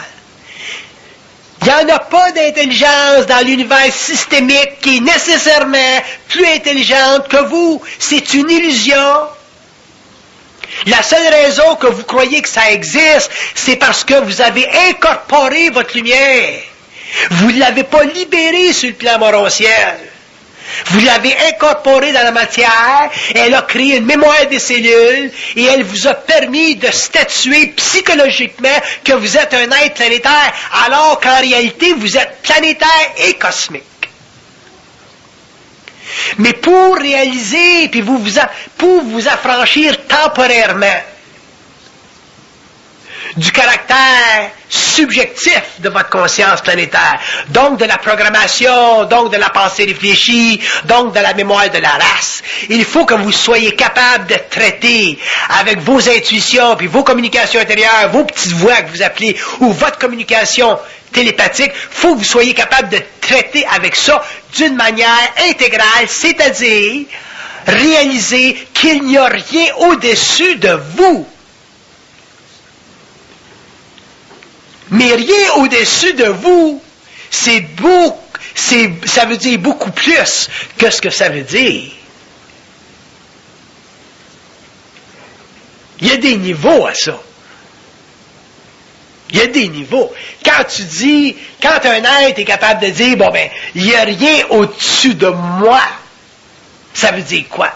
Il n'y en a pas d'intelligence dans l'univers systémique qui est nécessairement plus intelligente que vous. C'est une illusion. La seule raison que vous croyez que ça existe, c'est parce que vous avez incorporé votre lumière. Vous ne l'avez pas libérée sur le plan morontiel. Vous l'avez incorporée dans la matière, elle a créé une mémoire des cellules et elle vous a permis de statuer psychologiquement que vous êtes un être planétaire, alors qu'en réalité, vous êtes planétaire et cosmique. Mais pour réaliser, puis pour vous affranchir temporairement du caractère subjectif de votre conscience planétaire, donc de la programmation, donc de la pensée réfléchie, donc de la mémoire de la race. Il faut que vous soyez capable de traiter avec vos intuitions, puis vos communications intérieures, vos petites voix que vous appelez, ou votre communication télépathique, il faut que vous soyez capable de traiter avec ça d'une manière intégrale, c'est-à-dire réaliser qu'il n'y a rien au-dessus de vous. Mais rien au-dessus de vous, ça veut dire beaucoup plus que ce que ça veut dire. Il y a des niveaux à ça. Il y a des niveaux. Quand un être est capable de dire, bon ben, il n'y a rien au-dessus de moi, ça veut dire quoi?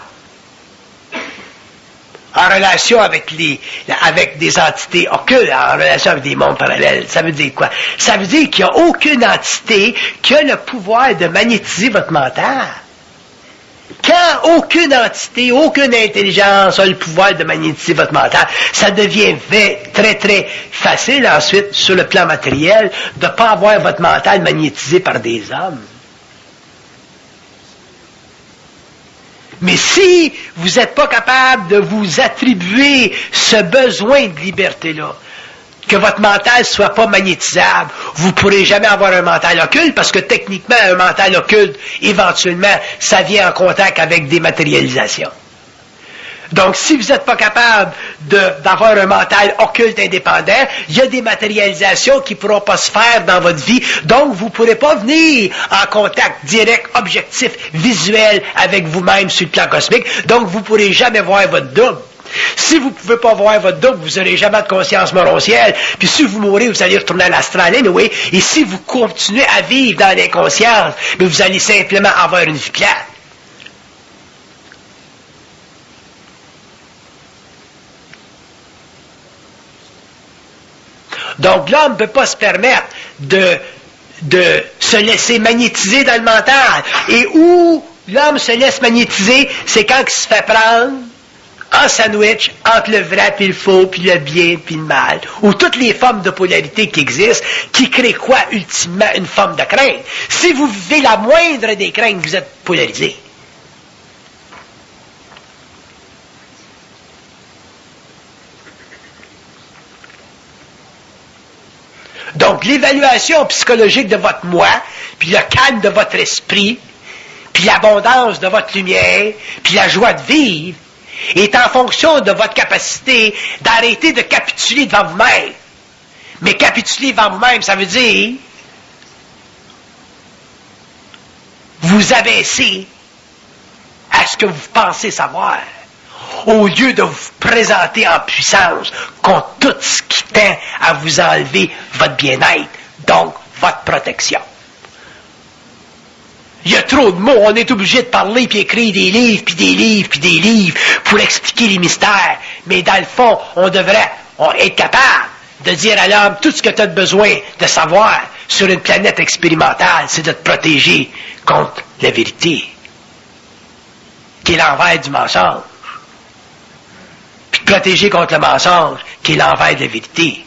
En relation avec des entités occultes, en relation avec des mondes parallèles. Ça veut dire quoi? Ça veut dire qu'il n'y a aucune entité qui a le pouvoir de magnétiser votre mental. Quand aucune entité, aucune intelligence a le pouvoir de magnétiser votre mental, ça devient très, très facile ensuite, sur le plan matériel, de ne pas avoir votre mental magnétisé par des hommes. Mais si vous n'êtes pas capable de vous attribuer ce besoin de liberté-là, que votre mental ne soit pas magnétisable, vous ne pourrez jamais avoir un mental occulte, parce que techniquement, un mental occulte, éventuellement, ça vient en contact avec des matérialisations. Donc, si vous n'êtes pas capable d'avoir un mental occulte indépendant, il y a des matérialisations qui ne pourront pas se faire dans votre vie, donc vous ne pourrez pas venir en contact direct, objectif, visuel avec vous-même sur le plan cosmique, donc vous ne pourrez jamais voir votre double. Si vous ne pouvez pas voir votre double, vous n'aurez jamais de conscience morontielle. Puis si vous mourrez, vous allez retourner à l'astral anyway. Et si vous continuez à vivre dans l'inconscience, vous allez simplement avoir une vie plate. Donc l'homme ne peut pas se permettre de se laisser magnétiser dans le mental. Et où l'homme se laisse magnétiser, c'est quand il se fait prendre en sandwich entre le vrai puis le faux, puis le bien puis le mal, ou toutes les formes de polarité qui existent, qui créent quoi, ultimement, une forme de crainte. Si vous vivez la moindre des craintes, vous êtes polarisé. Donc, l'évaluation psychologique de votre moi, puis le calme de votre esprit, puis l'abondance de votre lumière, puis la joie de vivre, est en fonction de votre capacité d'arrêter de capituler devant vous-même. Mais capituler devant vous-même, ça veut dire vous abaisser à ce que vous pensez savoir, au lieu de vous présenter en puissance contre tout ce qui tend à vous enlever votre bien-être, donc votre protection. Il y a trop de mots, on est obligé de parler puis écrire des livres, puis des livres, puis des livres pour expliquer les mystères. Mais dans le fond, on devrait être capable de dire à l'homme tout ce que tu as besoin de savoir sur une planète expérimentale, c'est de te protéger contre la vérité, qui est l'envers du mensonge. Puis te protéger contre le mensonge, qui est l'envers de la vérité.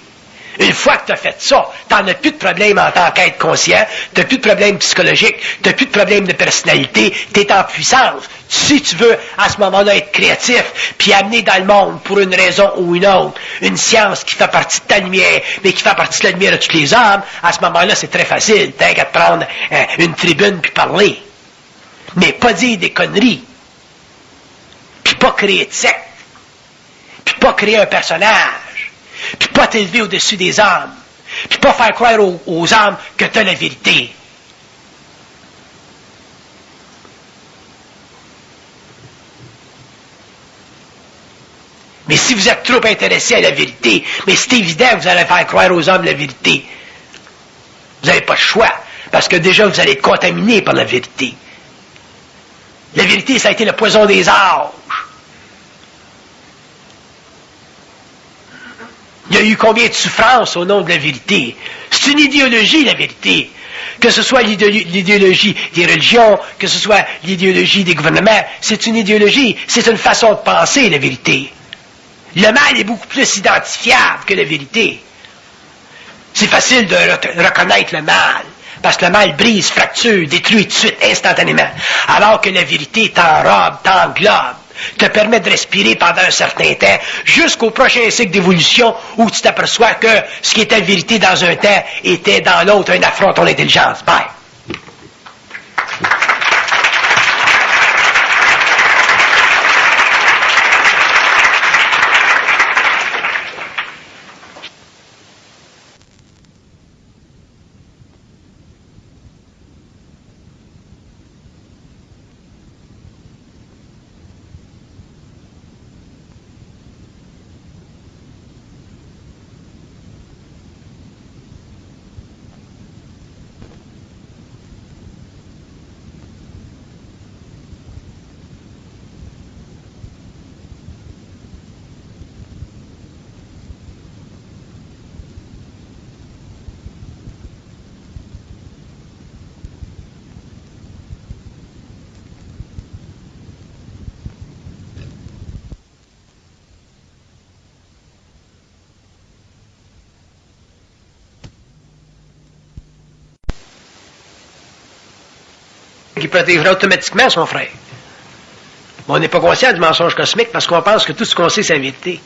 Une fois que tu as fait ça, tu n'en as plus de problème en tant qu'être conscient, tu n'as plus de problème psychologique, tu n'as plus de problème de personnalité, tu es en puissance. Si tu veux, à ce moment-là, être créatif, puis amener dans le monde, pour une raison ou une autre, une science qui fait partie de ta lumière, mais qui fait partie de la lumière de tous les hommes, à ce moment-là, c'est très facile. T'as qu'à te prendre une tribune puis parler. Mais pas dire des conneries. Puis pas créer de secte. Puis pas créer un personnage. Puis pas t'élever au-dessus des hommes, puis pas faire croire aux hommes que tu as la vérité. Mais si vous êtes trop intéressé à la vérité, mais c'est évident que vous allez faire croire aux hommes la vérité. Vous n'avez pas le choix, parce que déjà vous allez être contaminé par la vérité. La vérité, ça a été le poison des âges. Il y a eu combien de souffrances au nom de la vérité? C'est une idéologie, la vérité. Que ce soit l'idéologie des religions, que ce soit l'idéologie des gouvernements, c'est une idéologie, c'est une façon de penser, la vérité. Le mal est beaucoup plus identifiable que la vérité. C'est facile de reconnaître le mal, parce que le mal brise, fracture, détruit tout de suite, instantanément. Alors que la vérité t'enrobe, t'englobe, te permet de respirer pendant un certain temps, jusqu'au prochain cycle d'évolution où tu t'aperçois que ce qui était vérité dans un temps était dans l'autre un affront à ton intelligence. Bye. qui protégera automatiquement son frère. Mais on n'est pas conscient du mensonge cosmique parce qu'on pense que tout ce qu'on sait, c'est la vérité.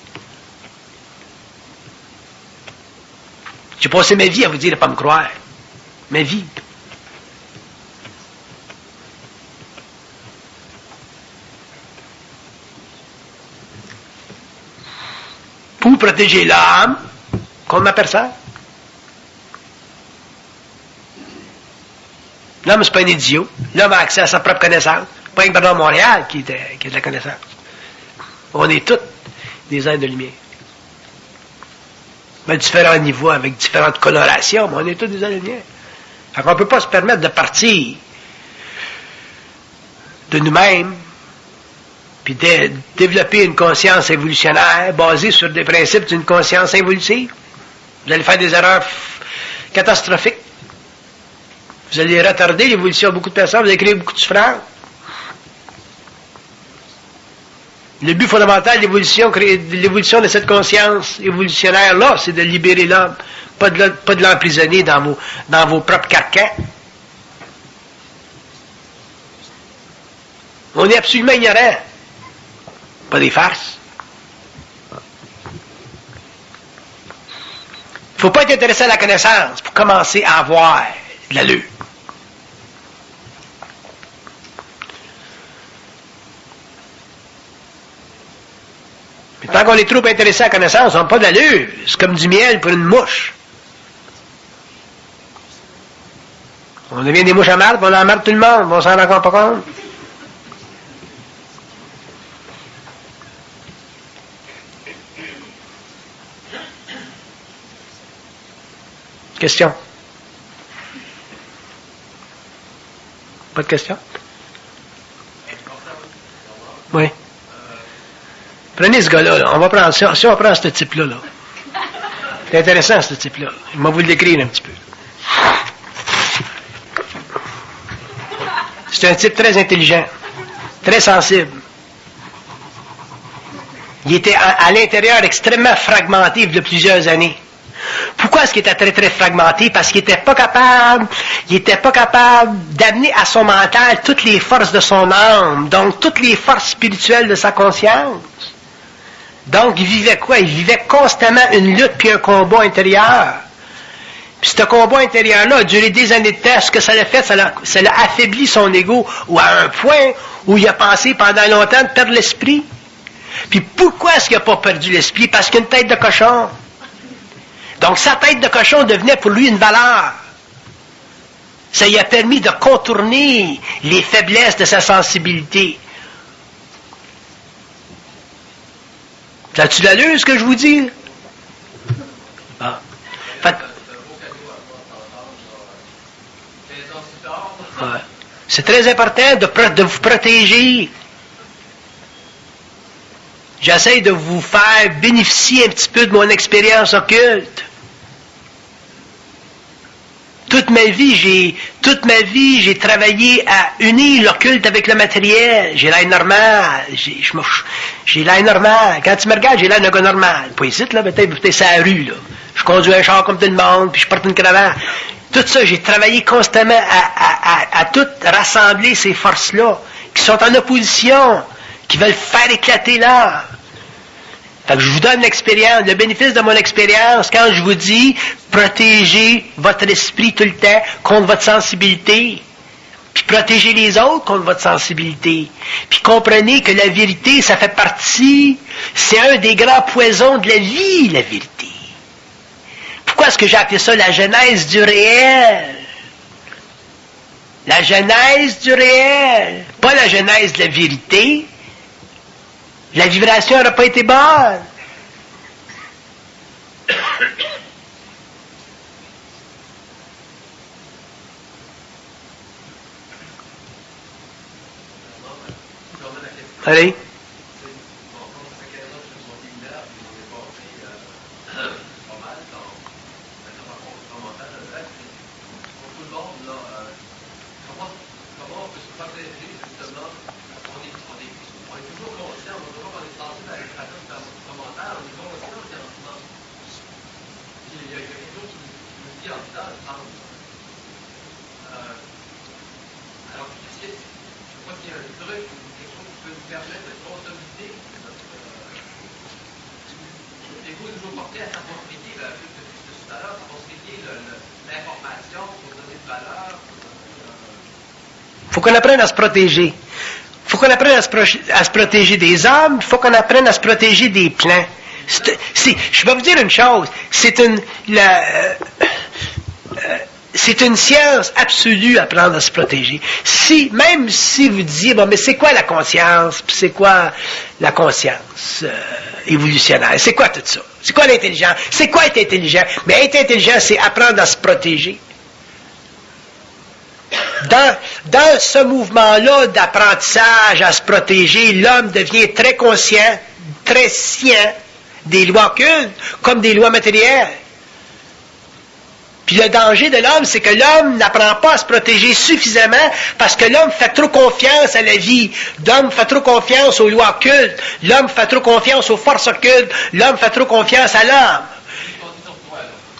J'ai passé ma vie à vous dire de ne pas me croire. Ma vie. Pour protéger l'âme contre ma personne. L'homme, c'est pas un idiot. L'homme a accès à sa propre connaissance. Pas un Bernard Montréal qui a de la connaissance. On est tous des êtres de lumière. À différents niveaux, avec différentes colorations, mais on est tous des êtres de lumière. Donc on ne peut pas se permettre de partir de nous-mêmes puis de développer une conscience évolutionnaire basée sur des principes d'une conscience évolutive. Vous allez faire des erreurs catastrophiques. Vous allez retarder l'évolution de beaucoup de personnes, vous allez créer beaucoup de souffrance. Le but fondamental de l'évolution de cette conscience évolutionnaire-là, c'est de libérer l'homme, pas de l'emprisonner dans vos propres carcans. On est absolument ignorant. Pas des farces. Il ne faut pas être intéressé à la connaissance pour commencer à avoir de l'allure. Mais tant qu'on est trop intéressé à la connaissance, on n'a pas d'allure. C'est comme du miel pour une mouche. On devient des mouches à marde, on emmerde tout le monde, on s'en rend pas compte. Question? Pas de question? Oui. Prenez ce gars-là, là. On va prendre, si on prend ce type-là, là. C'est intéressant, ce type-là. Il m'a vous le décrire un petit peu. C'est un type très intelligent, très sensible. Il était à l'intérieur extrêmement fragmenté de plusieurs années. Pourquoi est-ce qu'il était très, très fragmenté? Parce qu'il n'était pas capable d'amener à son mental toutes les forces de son âme, donc toutes les forces spirituelles de sa conscience. Donc, il vivait quoi? Il vivait constamment une lutte puis un combat intérieur. Puis ce combat intérieur-là a duré des années de temps. Ce que ça l'a fait, ça l'a affaibli son ego, ou à un point où il a pensé pendant longtemps de perdre l'esprit. Puis pourquoi est-ce qu'il n'a pas perdu l'esprit? Parce qu'il a une tête de cochon. Donc sa tête de cochon devenait pour lui une valeur. Ça lui a permis de contourner les faiblesses de sa sensibilité. As-tu l'allure, ce que je vous dis? Ah. Fait... Ouais. C'est très important de vous protéger. J'essaie de vous faire bénéficier un petit peu de mon expérience occulte. Toute ma vie, j'ai travaillé à unir l'occulte avec le matériel. J'ai l'air normal. J'ai l'air normal. Quand tu me regardes, j'ai l'air d'un gars normal. Pas ici, là, peut-être c'est à la rue, là. Je conduis un char comme tout le monde, puis je porte une cravate. Tout ça, j'ai travaillé constamment à tout rassembler ces forces-là, qui sont en opposition, qui veulent faire éclater l'âme. Fait que je vous donne l'expérience, le bénéfice de mon expérience quand je vous dis protégez votre esprit tout le temps contre votre sensibilité. Puis protégez les autres contre votre sensibilité. Puis comprenez que la vérité, ça fait partie, c'est un des grands poisons de la vie, la vérité. Pourquoi est-ce que j'ai appelé ça la genèse du réel? La genèse du réel, pas la genèse de la vérité. La vibration n'aurait pas été bonne. Allez. Alors, qu'est-ce qui est nous permet de consolider l'ego est toujours porté à sa propriété, là, vu que tout à l'heure, sa propriété, l'information pour donner de valeur. Il faut qu'on apprenne à se protéger. Il faut qu'on apprenne à se protéger des hommes, il faut qu'on apprenne à se protéger des plans. Je vais vous dire une chose, c'est une science absolue apprendre à se protéger. Même si vous disiez, bon, mais c'est quoi la conscience, puis c'est quoi la conscience évolutionnaire, c'est quoi tout ça? C'est quoi l'intelligence? C'est quoi être intelligent? Mais être intelligent, c'est apprendre à se protéger. Dans ce mouvement-là d'apprentissage à se protéger, l'homme devient très conscient, très scient des lois occultes, comme des lois matérielles. Puis le danger de l'homme, c'est que l'homme n'apprend pas à se protéger suffisamment parce que l'homme fait trop confiance à la vie. L'homme fait trop confiance aux lois occultes. L'homme fait trop confiance aux forces occultes. L'homme fait trop confiance à l'homme.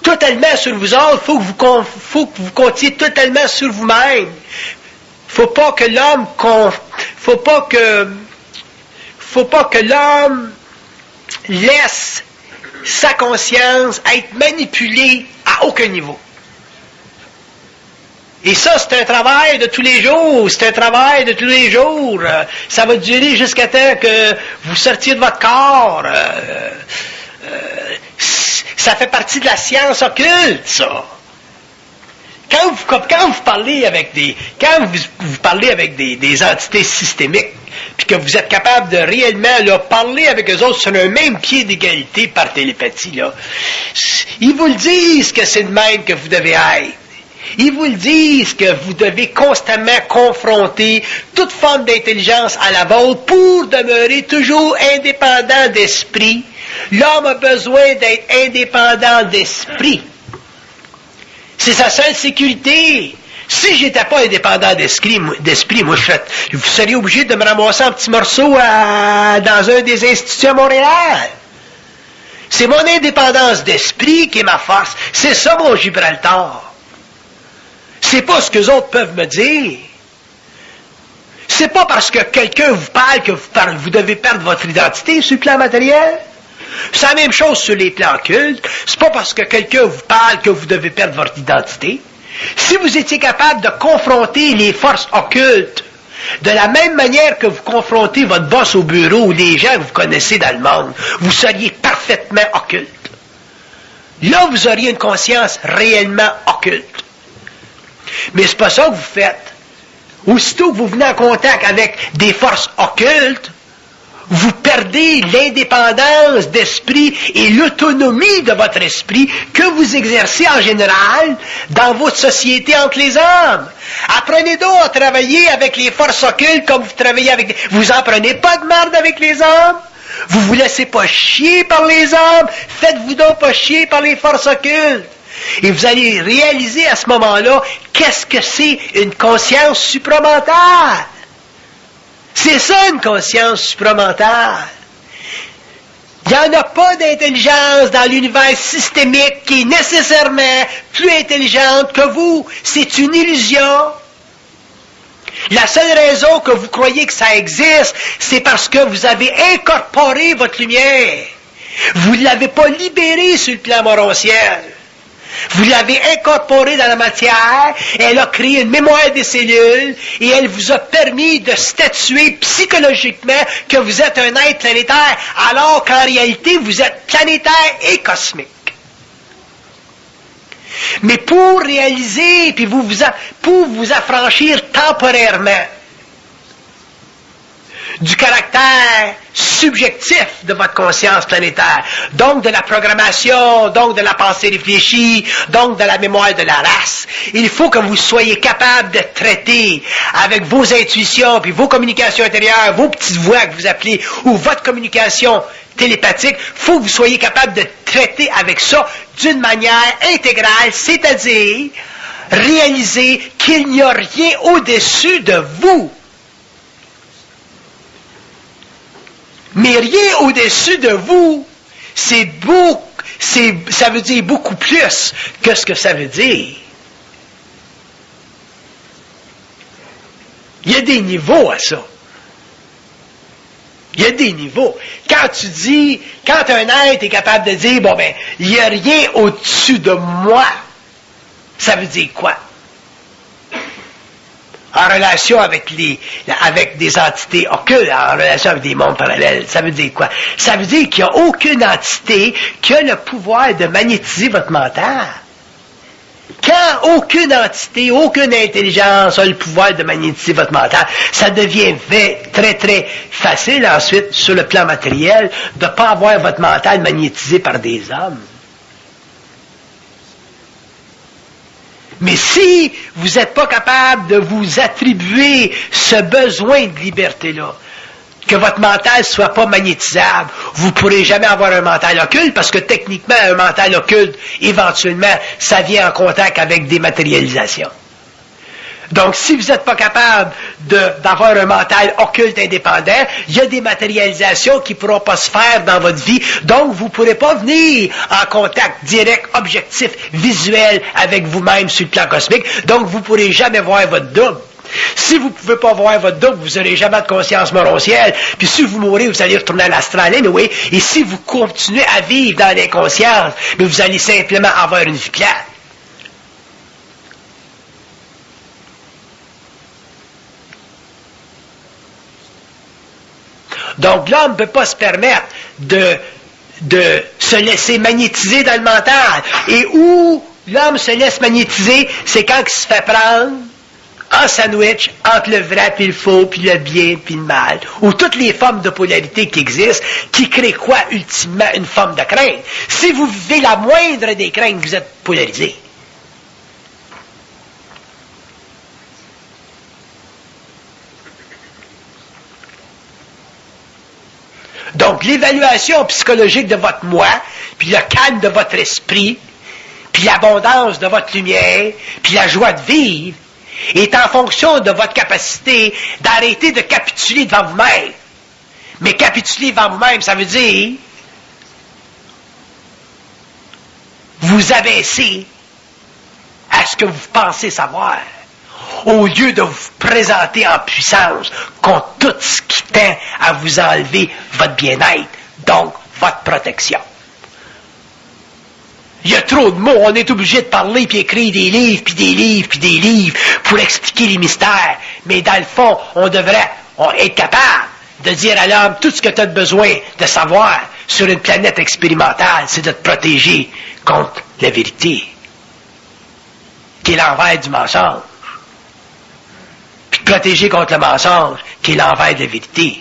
Totalement sur vous autres, faut que vous comptiez totalement sur vous-même. Faut pas que l'homme laisse sa conscience être manipulée à aucun niveau. Et ça, c'est un travail de tous les jours. Ça va durer jusqu'à temps que vous sortiez de votre corps. Ça fait partie de la science occulte, ça. Quand vous parlez avec des entités systémiques, puis que vous êtes capable de réellement leur parler avec eux autres sur un même pied d'égalité par télépathie, là, ils vous le disent que c'est le même que vous devez être. Ils vous le disent que vous devez constamment confronter toute forme d'intelligence à la vôtre pour demeurer toujours indépendant d'esprit. L'homme a besoin d'être indépendant d'esprit. C'est sa seule sécurité. Si j'étais pas indépendant d'esprit, moi, vous seriez obligé de me ramasser en petits morceaux dans un des instituts à Montréal. C'est mon indépendance d'esprit qui est ma force. C'est ça mon Gibraltar. C'est pas ce que les autres peuvent me dire. C'est pas parce que quelqu'un vous parle que vous devez perdre votre identité sur le plan matériel. C'est la même chose sur les plans occultes. C'est pas parce que quelqu'un vous parle que vous devez perdre votre identité. Si vous étiez capable de confronter les forces occultes de la même manière que vous confrontez votre boss au bureau ou les gens que vous connaissez dans le monde, vous seriez parfaitement occulte. Là, vous auriez une conscience réellement occulte. Mais c'est pas ça que vous faites. Aussitôt que vous venez en contact avec des forces occultes, vous perdez l'indépendance d'esprit et l'autonomie de votre esprit que vous exercez en général dans votre société entre les hommes. Apprenez donc à travailler avec les forces occultes comme vous travaillez avec... Vous en prenez pas de marde avec les hommes. Vous vous laissez pas chier par les hommes. Faites-vous donc pas chier par les forces occultes. Et vous allez réaliser à ce moment-là qu'est-ce que c'est une conscience supramentale. C'est ça une conscience supramentale. Il n'y en a pas d'intelligence dans l'univers systémique qui est nécessairement plus intelligente que vous. C'est une illusion. La seule raison que vous croyez que ça existe, c'est parce que vous avez incorporé votre lumière. Vous ne l'avez pas libérée sur le plan morontiel. Vous l'avez incorporée dans la matière, et elle a créé une mémoire des cellules, et elle vous a permis de statuer psychologiquement que vous êtes un être planétaire, alors qu'en réalité, vous êtes planétaire et cosmique. Mais pour réaliser, puis pour vous affranchir temporairement du caractère subjectif de votre conscience planétaire, donc de la programmation, donc de la pensée réfléchie, donc de la mémoire de la race. Il faut que vous soyez capable de traiter avec vos intuitions, puis vos communications intérieures, vos petites voix que vous appelez, ou votre communication télépathique, il faut que vous soyez capable de traiter avec ça d'une manière intégrale, c'est-à-dire réaliser qu'il n'y a rien au-dessus de vous. Mais rien au-dessus de vous, ça veut dire beaucoup plus que ce que ça veut dire. Il y a des niveaux à ça. Il y a des niveaux. Quand un être est capable de dire, bon ben, il n'y a rien au-dessus de moi, ça veut dire quoi? En relation avec des entités occultes, en relation avec des mondes parallèles, ça veut dire quoi? Ça veut dire qu'il n'y a aucune entité qui a le pouvoir de magnétiser votre mental. Quand aucune entité, aucune intelligence a le pouvoir de magnétiser votre mental, ça devient très, très facile ensuite, sur le plan matériel, de ne pas avoir votre mental magnétisé par des hommes. Mais si vous n'êtes pas capable de vous attribuer ce besoin de liberté-là, que votre mental ne soit pas magnétisable, vous ne pourrez jamais avoir un mental occulte, parce que techniquement, un mental occulte, éventuellement, ça vient en contact avec des matérialisations. Donc, si vous n'êtes pas capable d'avoir un mental occulte indépendant, il y a des matérialisations qui ne pourront pas se faire dans votre vie, donc vous ne pourrez pas venir en contact direct, objectif, visuel avec vous-même sur le plan cosmique, donc vous ne pourrez jamais voir votre double. Si vous ne pouvez pas voir votre double, vous n'aurez jamais de conscience morontielle. Puis si vous mourrez, vous allez retourner à l'astral, anyway. Et si vous continuez à vivre dans l'inconscience, mais vous allez simplement avoir une vie plate. Donc l'homme ne peut pas se permettre de se laisser magnétiser dans le mental. Et où l'homme se laisse magnétiser, c'est quand il se fait prendre en sandwich entre le vrai puis le faux, puis le bien puis le mal, ou toutes les formes de polarité qui existent, qui créent quoi, ultimement, une forme de crainte. Si vous vivez la moindre des craintes, vous êtes polarisé. Donc, l'évaluation psychologique de votre moi, puis le calme de votre esprit, puis l'abondance de votre lumière, puis la joie de vivre, est en fonction de votre capacité d'arrêter de capituler devant vous-même. Mais capituler devant vous-même, ça veut dire vous abaisser à ce que vous pensez savoir, au lieu de vous présenter en puissance contre tout ce qui tend à vous enlever votre bien-être, donc votre protection. Il y a trop de mots, on est obligé de parler puis écrire des livres, puis des livres, puis des livres pour expliquer les mystères. Mais dans le fond, on devrait être capable de dire à l'homme tout ce que tu as besoin de savoir sur une planète expérimentale, c'est de te protéger contre la vérité, qui est l'envers du mensonge. Puis te protéger contre le mensonge, qui est l'envers de la vérité.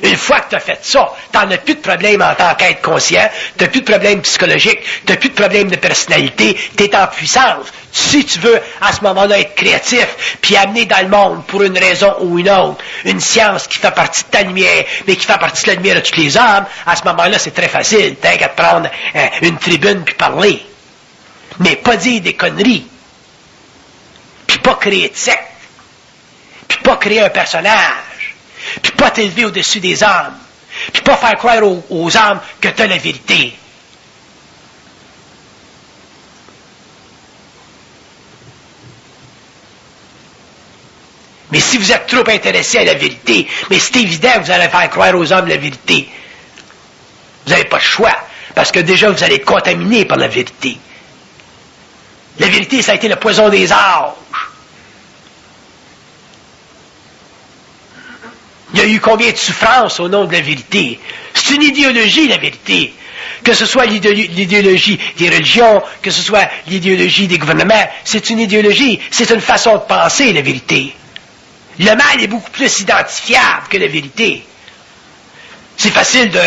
Une fois que tu as fait ça, tu n'en as plus de problème en tant qu'être conscient, tu n'as plus de problème psychologique, tu n'as plus de problème de personnalité, tu es en puissance. Si tu veux, à ce moment-là, être créatif, puis amener dans le monde, pour une raison ou une autre, une science qui fait partie de ta lumière, mais qui fait partie de la lumière de tous les hommes, à ce moment-là, c'est très facile. T'as qu'à te prendre une tribune puis parler. Mais pas dire des conneries. Puis pas créer de secte. Puis pas créer un personnage. Puis pas t'élever au-dessus des hommes, puis pas faire croire aux hommes que tu as la vérité. Mais si vous êtes trop intéressé à la vérité, mais c'est évident que vous allez faire croire aux hommes la vérité. Vous n'avez pas le choix, parce que déjà vous allez être contaminé par la vérité. La vérité, ça a été le poison des âges. Il y a eu combien de souffrances au nom de la vérité? C'est une idéologie, la vérité. Que ce soit l'idéologie des religions, que ce soit l'idéologie des gouvernements, c'est une idéologie, c'est une façon de penser, la vérité. Le mal est beaucoup plus identifiable que la vérité. C'est facile de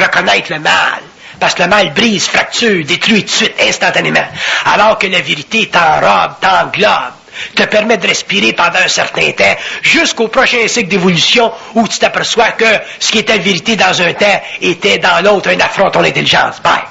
reconnaître le mal, parce que le mal brise, fracture, détruit tout de suite, instantanément. Alors que la vérité t'enrobe, t'englobe, te permet de respirer pendant un certain temps, jusqu'au prochain cycle d'évolution où tu t'aperçois que ce qui était vérité dans un temps était dans l'autre un affront à ton intelligence. Bye.